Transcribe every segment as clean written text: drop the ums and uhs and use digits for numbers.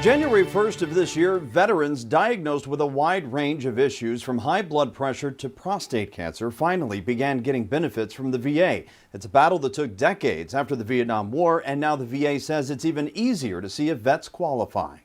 January 1st of this year, veterans diagnosed with a wide range of issues from high blood pressure to prostate cancer finally began getting benefits from the VA. It's a battle that took decades after the Vietnam War, and now the VA says it's even easier to see if vets qualify.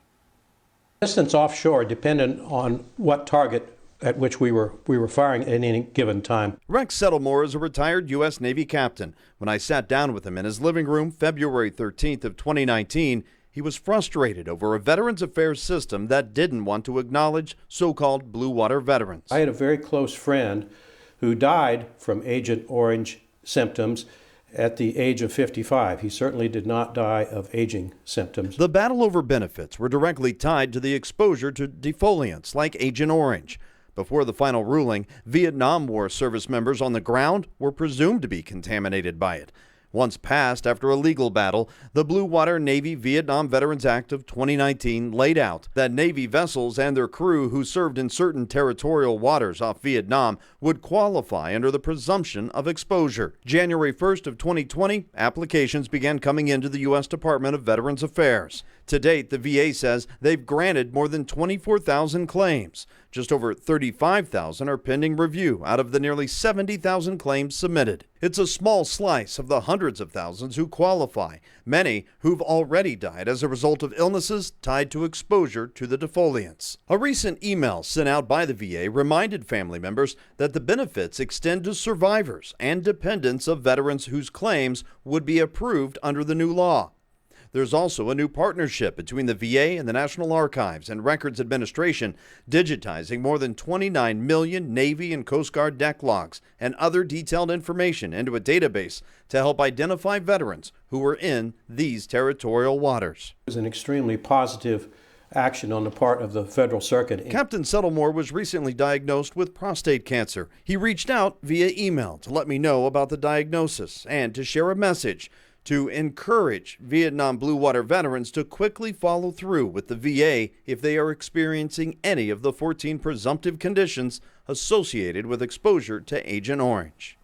Distance offshore depended on what target at which we were firing at any given time. Rex Settlemore is a retired U.S. Navy captain. When I sat down with him in his living room February 13th of 2019, he was frustrated over a Veterans Affairs system that didn't want to acknowledge so-called blue water veterans. I had a very close friend who died from Agent Orange symptoms at the age of 55. He certainly did not die of aging symptoms. The battle over benefits were directly tied to the exposure to defoliants like Agent Orange. Before the final ruling, Vietnam War service members on the ground were presumed to be contaminated by it. Once passed after a legal battle, the Blue Water Navy Vietnam Veterans Act of 2019 laid out that Navy vessels and their crew who served in certain territorial waters off Vietnam would qualify under the presumption of exposure. January 1st of 2020, applications began coming into the U.S. Department of Veterans Affairs. To date, the VA says they've granted more than 24,000 claims. Just over 35,000 are pending review out of the nearly 70,000 claims submitted. It's a small slice of the hundreds of thousands who qualify, many who've already died as a result of illnesses tied to exposure to the defoliants. A recent email sent out by the VA reminded family members that the benefits extend to survivors and dependents of veterans whose claims would be approved under the new law. There's also a new partnership between the VA and the National Archives and Records Administration, digitizing more than 29 million Navy and Coast Guard deck logs and other detailed information into a database to help identify veterans who were in these territorial waters. It was an extremely positive action on the part of the Federal Circuit. Captain Settlemore was recently diagnosed with prostate cancer. He reached out via email to let me know about the diagnosis and to share a message to encourage Vietnam Blue Water veterans to quickly follow through with the VA if they are experiencing any of the 14 presumptive conditions associated with exposure to Agent Orange.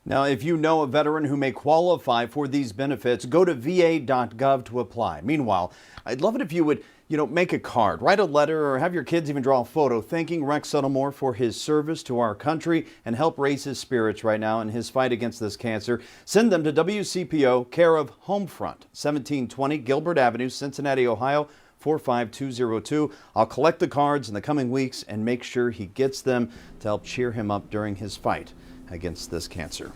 Now, if you know a veteran who may qualify for these benefits, go to va.gov to apply. Meanwhile, I'd love it if you would make a card, write a letter, or have your kids even draw a photo thanking Rex Settlemore for his service to our country and help raise his spirits right now in his fight against this cancer. Send them to WCPO, care of Homefront, 1720 Gilbert Avenue, Cincinnati, Ohio, 45202. I'll collect the cards in the coming weeks and make sure he gets them to help cheer him up during his fight against this cancer.